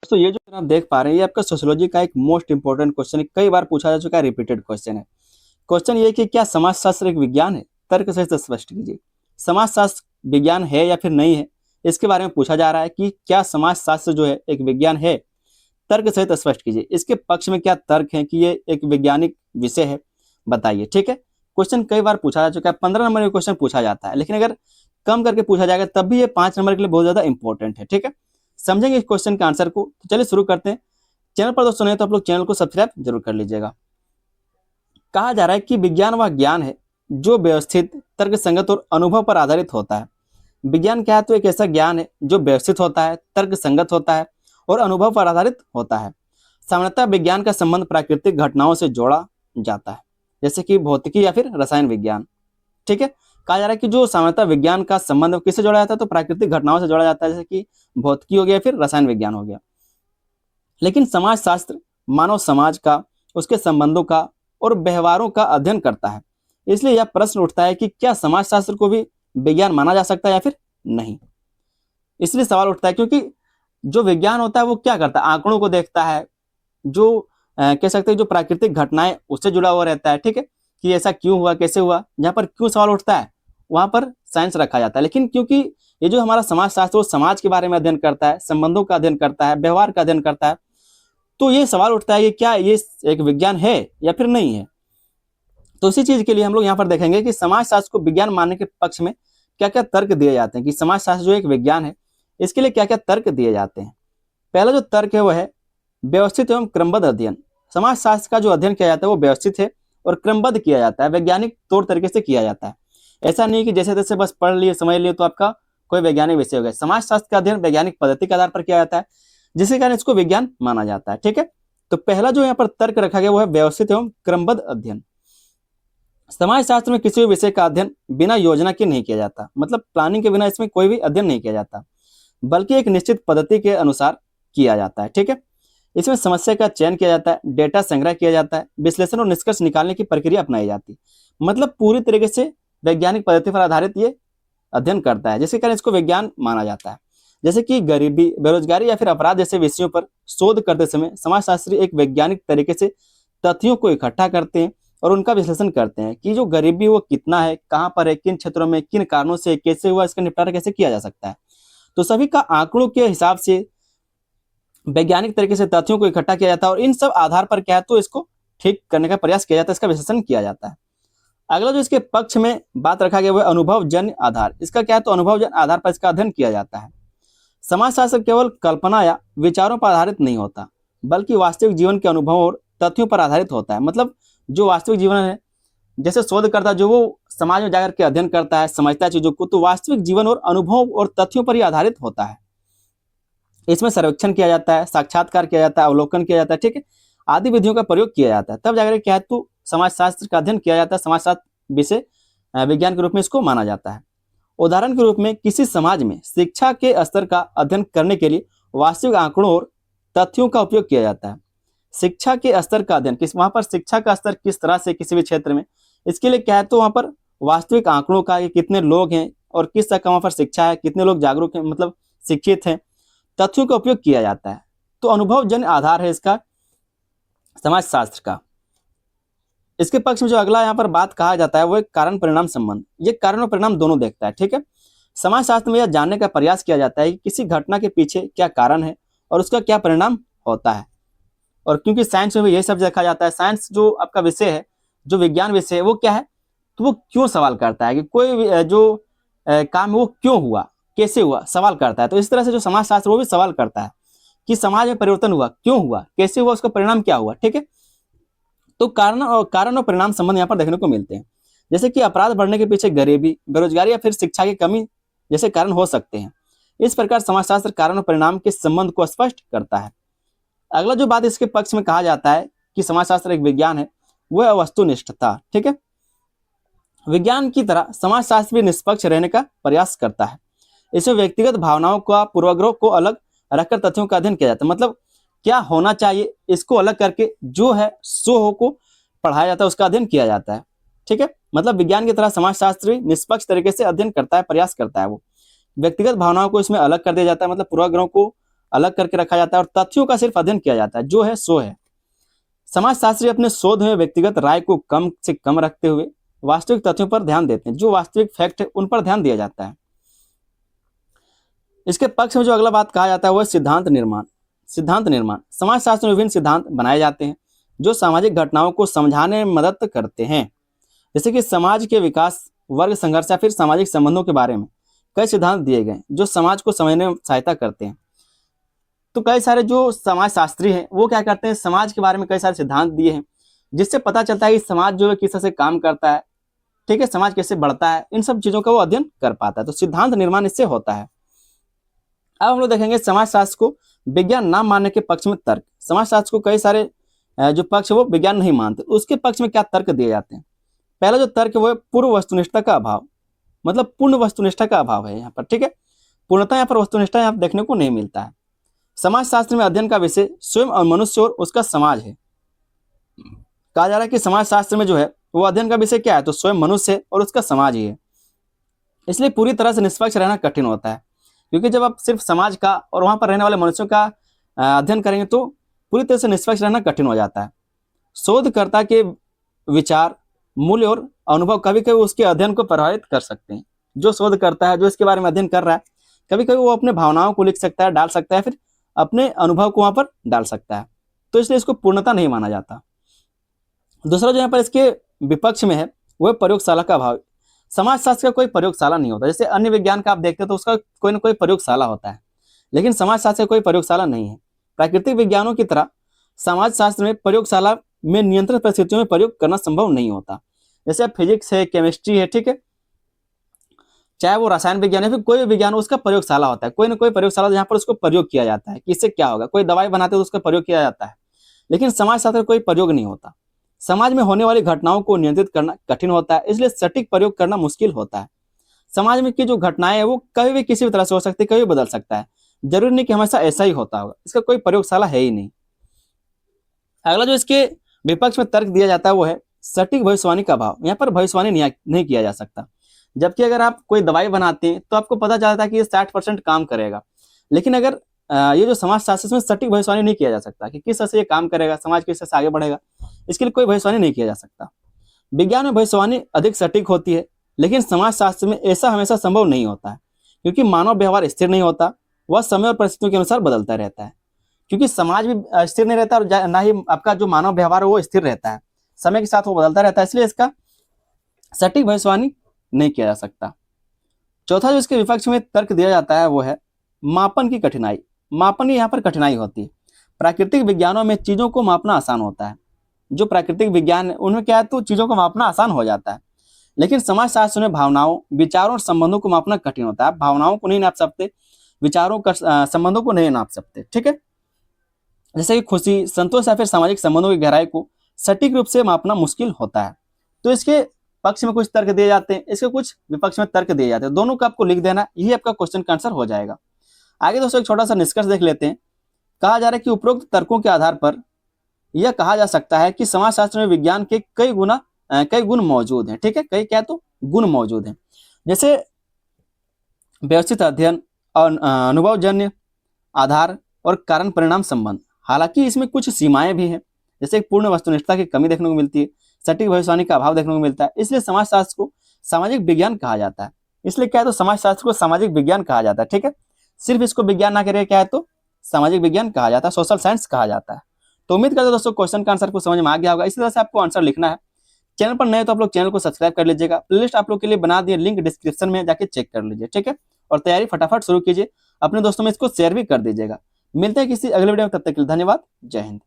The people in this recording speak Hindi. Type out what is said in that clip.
दोस्तों ये जो आप देख पा रहे हैं ये आपका सोशियोलॉजी का एक मोस्ट इंपॉर्टेंट क्वेश्चन है, कई बार पूछा जा चुका है, रिपीटेड क्वेश्चन है। क्वेश्चन ये है कि क्या समाजशास्त्र एक विज्ञान है? तर्क सहित स्पष्ट कीजिए। समाजशास्त्र विज्ञान है या फिर नहीं है, इसके बारे में पूछा जा रहा है कि क्या समाजशास्त्र जो है एक विज्ञान है? तर्क सहित स्पष्ट कीजिए। इसके पक्ष में क्या तर्क है कि ये एक वैज्ञानिक विषय है, बताइए। ठीक है, क्वेश्चन कई बार पूछा जा चुका है, 15 नंबर में क्वेश्चन पूछा जाता है, लेकिन अगर कम करके पूछा जाएगा तब भी ये 5 नंबर के लिए बहुत ज्यादा इंपॉर्टेंट है। ठीक है, समझेंगे इस क्वेश्चन के आंसर को। तो चलिए शुरू करते हैं। चैनल पर दोस्तों नहीं तो आप लोग चैनल को सब्सक्राइब जरूर कर लीजिएगा। कहा जा रहा है कि विज्ञान वह ज्ञान है जो व्यवस्थित, तर्क संगत और अनुभव पर आधारित होता है। विज्ञान क्या है? तो एक ऐसा ज्ञान है जो व्यवस्थित होता है, तर्क संगत होता है और अनुभव पर आधारित होता है। सामान्यतः विज्ञान का संबंध प्राकृतिक घटनाओं से जोड़ा जाता है, जैसे कि भौतिकी या फिर रसायन विज्ञान। ठीक है, कहा जा रहा है कि जो सामान्यतः विज्ञान का संबंध किससे जोड़ा जाता है? तो प्राकृतिक घटनाओं से जोड़ा जाता है, जैसे कि भौतिकी हो गया, फिर रसायन विज्ञान हो गया। लेकिन समाजशास्त्र मानव समाज का, उसके संबंधों का और व्यवहारों का अध्ययन करता है। इसलिए यह प्रश्न उठता है कि क्या समाजशास्त्र को भी विज्ञान माना जा सकता है या फिर नहीं। इसलिए सवाल उठता है क्योंकि जो विज्ञान होता है वो क्या करता है? आंकड़ों को देखता है, जो कह सकते हैं जो प्राकृतिक घटनाएं उससे जुड़ा हुआ रहता है। ठीक है, कि ऐसा क्यों हुआ, कैसे हुआ, जहां पर क्यों सवाल उठता है वहां पर साइंस रखा जाता है। लेकिन क्योंकि ये जो हमारा समाजशास्त्र वो समाज के बारे में अध्ययन करता है, संबंधों का अध्ययन करता है, व्यवहार का अध्ययन करता है, तो ये सवाल उठता है कि क्या ये एक विज्ञान है या फिर नहीं है। तो इसी चीज के लिए हम लोग यहाँ पर देखेंगे कि समाजशास्त्र को विज्ञान मानने के पक्ष में क्या क्या तर्क दिए जाते हैं, कि समाजशास्त्र जो एक विज्ञान है इसके लिए क्या क्या तर्क दिए जाते हैं। पहला जो तर्क है वह है व्यवस्थित एवं क्रमबद्ध अध्ययन। समाजशास्त्र का जो अध्ययन किया जाता है वो व्यवस्थित है और क्रमबद्ध किया जाता है, वैज्ञानिक तौर तरीके से किया जाता है। ऐसा नहीं कि जैसे तैसे बस पढ़ लिए समझ लिए तो आपका कोई वैज्ञानिक विषय हो गया। समाजशास्त्र का अध्ययन वैज्ञानिक पद्धति के आधार पर किया जाता है, जिसके कारण इसको विज्ञान माना जाता है। ठीक है, तो पहला जो यहाँ पर तर्क रखा गया वो है व्यवस्थित एवं क्रमबद्ध अध्ययन। समाजशास्त्र में किसी भी विषय का अध्ययन बिना योजना के नहीं किया जाता, मतलब प्लानिंग के बिना इसमें कोई भी अध्ययन नहीं किया जाता, बल्कि एक निश्चित पद्धति के अनुसार किया जाता है। ठीक है, इसमें समस्या का चयन किया जाता है, डेटा संग्रह किया जाता है, विश्लेषण और निष्कर्ष निकालने की प्रक्रिया अपनाई जाती है। मतलब पूरी तरीके से वैज्ञानिक पद्धति पर आधारित ये अध्ययन करता है, जिसके कारण इसको विज्ञान माना जाता है। जैसे कि गरीबी, बेरोजगारी या फिर अपराध जैसे विषयों पर शोध करते समय समाजशास्त्री एक वैज्ञानिक तरीके से तथ्यों को इकट्ठा करते हैं और उनका विश्लेषण करते हैं कि जो गरीबी वो कितना है, कहाँ पर है, किन क्षेत्रों में, किन कारणों से, कैसे हुआ, इसका निपटारा कैसे किया जा सकता है। तो सभी का आंकड़ों के हिसाब से वैज्ञानिक तरीके से तथ्यों को इकट्ठा किया जाता है और इन सब आधार पर क्या है तो इसको ठीक करने का प्रयास किया जाता है, इसका विश्लेषण किया जाता है। अगला जो इसके पक्ष में बात रखा गया वो अनुभवजन्य आधार। इसका क्या है तो अनुभवजन्य आधार पर इसका अध्ययन किया जाता है। समाजशास्त्र केवल कल्पना या विचारों पर आधारित नहीं होता, बल्कि वास्तविक जीवन के अनुभवों और तथ्यों पर आधारित होता है। मतलब जो वास्तविक जीवन है, जैसे शोधकर्ता जो वो समाज में जाकर के अध्ययन करता है, समझता है चीजों को, तो वास्तविक जीवन और अनुभव और तथ्यों पर ही आधारित होता है। इसमें सर्वेक्षण किया जाता है, साक्षात्कार किया जाता है, अवलोकन किया जाता है। ठीक है, आदि विधियों का प्रयोग किया जाता है, तब जाकर क्या है तो समाजशास्त्र का अध्ययन किया जाता है। समाजशास्त्र विषय विज्ञान के रूप में इसको माना जाता है। उदाहरण के रूप में किसी समाज में शिक्षा के स्तर का अध्ययन करने के लिए वास्तविक आंकड़ों और तथ्यों का उपयोग किया जाता है। शिक्षा के स्तर का अध्ययन, किस वहां पर शिक्षा का स्तर किस तरह से किसी भी क्षेत्र में, इसके लिए क्या है तो वहां पर वास्तविक आंकड़ों का, कितने लोग हैं और किस तक का वहां पर शिक्षा है, कितने लोग जागरूक हैं, मतलब शिक्षित हैं, तथ्यों का उपयोग किया जाता है। तो अनुभवजन्य आधार है इसका समाजशास्त्र का। इसके पक्ष में जो अगला यहाँ पर बात कहा जाता है वो एक कारण परिणाम संबंध। ये कारण और परिणाम दोनों देखता है। ठीक है, समाजशास्त्र में यह जानने का प्रयास किया जाता है कि किसी घटना के पीछे क्या कारण है और उसका क्या परिणाम होता है। और क्योंकि साइंस में भी यही सब देखा जाता है, साइंस जो आपका विषय है, जो विज्ञान विषय है, वो क्या है तो वो क्यों सवाल करता है कि कोई जो काम है वो क्यों हुआ, कैसे हुआ, सवाल करता है। तो इस तरह से जो समाजशास्त्र वो भी सवाल करता है कि समाज में परिवर्तन हुआ, क्यों हुआ, कैसे हुआ, उसका परिणाम क्या हुआ। ठीक है, तो कारण और परिणाम संबंध यहाँ पर देखने को मिलते हैं। जैसे कि अपराध बढ़ने के पीछे गरीबी, बेरोजगारी या फिर शिक्षा की कमी जैसे कारण हो सकते हैं। इस प्रकार समाजशास्त्र कारण और परिणाम के संबंध को स्पष्ट करता है। अगला जो बात इसके पक्ष में कहा जाता है कि समाजशास्त्र एक विज्ञान है, वह वस्तुनिष्ठता। ठीक है, विज्ञान की तरह समाजशास्त्र भी निष्पक्ष रहने का प्रयास करता है। इसमें व्यक्तिगत भावनाओं का, पूर्वाग्रह को अलग रखकर तथ्यों का अध्ययन किया जाता है। मतलब क्या होना चाहिए इसको अलग करके जो है सो हो को पढ़ाया जाता है, उसका अध्ययन किया जाता है। ठीक है, मतलब विज्ञान की तरह समाजशास्त्र भी निष्पक्ष तरीके से अध्ययन करता है, प्रयास करता है। वो व्यक्तिगत भावनाओं को इसमें अलग कर दिया जाता है, मतलब पूर्वाग्रहों को अलग करके रखा जाता है और तथ्यों का सिर्फ अध्ययन किया जाता है, जो है सो है। समाजशास्त्री अपने शोध में व्यक्तिगत राय को कम से कम रखते हुए वास्तविक तथ्यों पर ध्यान देते हैं, जो वास्तविक फैक्ट है उन पर ध्यान दिया जाता है। इसके पक्ष में जो अगला बात कहा जाता है वो है सिद्धांत निर्माण। सिद्धांत निर्माण, समाजशास्त्र में विभिन्न सिद्धांत बनाए जाते हैं जो सामाजिक घटनाओं को समझाने में मदद करते हैं। जैसे कि समाज के विकास, वर्ग संघर्ष या फिर सामाजिक संबंधों के बारे में कई सिद्धांत दिए गए जो समाज को समझने में सहायता करते हैं। तो कई सारे जो समाजशास्त्री हैं वो क्या करते हैं, समाज के बारे में कई सारे सिद्धांत दिए हैं जिससे पता चलता है कि समाज जो है किस तरह से काम करता है, ठीक है, समाज कैसे बढ़ता है, इन सब चीजों का वो अध्ययन कर पाता है। तो सिद्धांत निर्माण इससे होता है। अब हम लोग देखेंगे समाजशास्त्र को विज्ञान ना मानने के पक्ष में तर्क। समाजशास्त्र को कई सारे जो पक्ष है वो विज्ञान नहीं मानते, उसके पक्ष में क्या तर्क दिए जाते हैं। पहला जो तर्क है वो है पूर्व वस्तुनिष्ठता का अभाव, मतलब पूर्ण वस्तुनिष्ठता का अभाव है यहाँ पर, ठीक है, पूर्णता यहाँ पर वस्तुनिष्ठता यहाँ देखने को नहीं मिलता है। समाजशास्त्र में अध्ययन का विषय स्वयं और मनुष्य और उसका समाज है। कहा जा रहा है कि समाजशास्त्र में जो है वो अध्ययन का विषय क्या है, तो स्वयं मनुष्य है और उसका समाज ही है। इसलिए पूरी तरह से निष्पक्ष रहना कठिन होता है, क्योंकि जब आप सिर्फ समाज का और वहां पर रहने वाले मनुष्यों का अध्ययन करेंगे तो पूरी तरह से निष्पक्ष रहना कठिन हो जाता है। शोधकर्ता के विचार, मूल्य और अनुभव कभी कभी उसके अध्ययन को प्रभावित कर सकते हैं। जो शोध करता है, जो इसके बारे में अध्ययन कर रहा है, कभी कभी वो अपने भावनाओं को लिख सकता है, डाल सकता है, फिर अपने अनुभव को वहां पर डाल सकता है, तो इसलिए इसको पूर्णता नहीं माना जाता। दूसरा जो यहाँ पर इसके विपक्ष में है वो है प्रयोगशाला का अभाव। समाजशास्त्र का कोई प्रयोगशाला नहीं होता। जैसे अन्य विज्ञान का आप देखते हैं तो उसका कोई ना कोई प्रयोगशाला होता है, लेकिन समाजशास्त्र का कोई प्रयोगशाला नहीं है। प्राकृतिक विज्ञानों की तरह समाजशास्त्र में प्रयोगशाला में नियंत्रित परिस्थितियों में प्रयोग करना संभव नहीं होता। जैसे फिजिक्स है, केमिस्ट्री है, ठीक है, चाहे वो रसायन विज्ञान है, फिर कोई भी विज्ञान हो उसका प्रयोगशाला होता है, कोई ना कोई प्रयोगशाला जहाँ पर उसको प्रयोग किया जाता है कि इससे क्या होगा। कोई दवाई बनाते तो उसका प्रयोग किया जाता है, लेकिन समाजशास्त्र कोई प्रयोग नहीं होता। समाज में होने वाली घटनाओं को नियंत्रित करना कठिन होता है, इसलिए सटीक प्रयोग करना मुश्किल होता है। समाज में की जो घटनाएं है वो कभी भी किसी भी तरह से हो सकती है, कभी भी बदल सकता है, जरूरी नहीं कि हमेशा ऐसा ही होता होगा। इसका कोई प्रयोगशाला है ही नहीं। अगला जो इसके विपक्ष में तर्क दिया जाता है वो है सटीक भविष्यवाणी का अभाव। यहाँ पर भविष्यवाणी नहीं किया जा सकता। जबकि अगर आप कोई दवाई बनाते हैं तो आपको पता चलता है कि ये 60% काम करेगा, लेकिन अगर ये जो समाजशास्त्र में सटीक भविष्यवाणी नहीं किया जा सकता कि किस तरह से ये काम करेगा, समाज किस तरह से आगे बढ़ेगा, इसके लिए कोई भविष्यवाणी नहीं किया जा सकता। विज्ञान में भविष्यवाणी अधिक सटीक होती है, लेकिन समाजशास्त्र में ऐसा हमेशा संभव नहीं होता है, क्योंकि मानव व्यवहार स्थिर नहीं होता, वह समय और परिस्थितियों के अनुसार बदलता रहता है। क्योंकि समाज भी स्थिर नहीं रहता और ना ही आपका जो मानव व्यवहार है वो स्थिर रहता है, समय के साथ वो बदलता रहता है, इसलिए इसका सटीक भविष्यवाणी नहीं किया जा सकता। चौथा जो इसके विपक्ष में तर्क दिया जाता है वो है मापन की कठिनाई। मापन की यहाँ पर कठिनाई होती है। प्राकृतिक विज्ञानों में चीजों को मापना आसान होता है। जो प्राकृतिक विज्ञान है उनमें क्या है, तो चीजों को मापना आसान हो जाता है, लेकिन समाजशास्त्र में भावनाओं, विचारों और संबंधों को मापना कठिन होता है। भावनाओं को नहीं नाप सकते, विचारों का संबंधों को नहीं नाप सकते, ठीक है। जैसे कि खुशी, संतोष या फिर सामाजिक संबंधों की गहराई को सटीक रूप से मापना मुश्किल होता है। तो इसके पक्ष में कुछ तर्क दिए जाते हैं, इसके कुछ विपक्ष में तर्क दिए जाते हैं, दोनों का आपको लिख देना, यही आपका क्वेश्चन का आंसर हो जाएगा। आगे दोस्तों एक छोटा सा निष्कर्ष देख लेते हैं। कहा जा रहा है कि उपरोक्त तर्कों के आधार पर यह कहा जा सकता है कि समाजशास्त्र में विज्ञान के कई गुण मौजूद हैं, ठीक है, कई क्या तो गुण मौजूद हैं। जैसे व्यवस्थित अध्ययन और अनुभवजन्य आधार और कारण परिणाम संबंध। हालांकि इसमें कुछ सीमाएं भी हैं, जैसे पूर्ण वस्तुनिष्ठता की कमी देखने को मिलती है, सटीक भविष्यवाणी का अभाव देखने को मिलता है, इसलिए समाजशास्त्र को सामाजिक विज्ञान कहा जाता है। इसलिए क्या है तो समाजशास्त्र को सामाजिक विज्ञान कहा जाता है, ठीक है, सिर्फ इसको विज्ञान ना करके क्या है तो सामाजिक विज्ञान कहा जाता है, सोशल साइंस कहा जाता है। तो उम्मीद करते हैं दोस्तों क्वेश्चन का आंसर को समझ में आ गया होगा। इसी तरह से आपको आंसर लिखना है। चैनल पर नए तो आप लोग चैनल को सब्सक्राइब कर लीजिएगा। प्लेलिस्ट आप लोग के लिए बना दिए, लिंक डिस्क्रिप्शन में जाके चेक कर लीजिए, ठीक है, और तैयारी फटाफट शुरू कीजिए, अपने दोस्तों में इसको शेयर भी कर दीजिएगा। मिलते हैं किसी अगले वीडियो में, तब तक के लिए धन्यवाद। जय हिंद।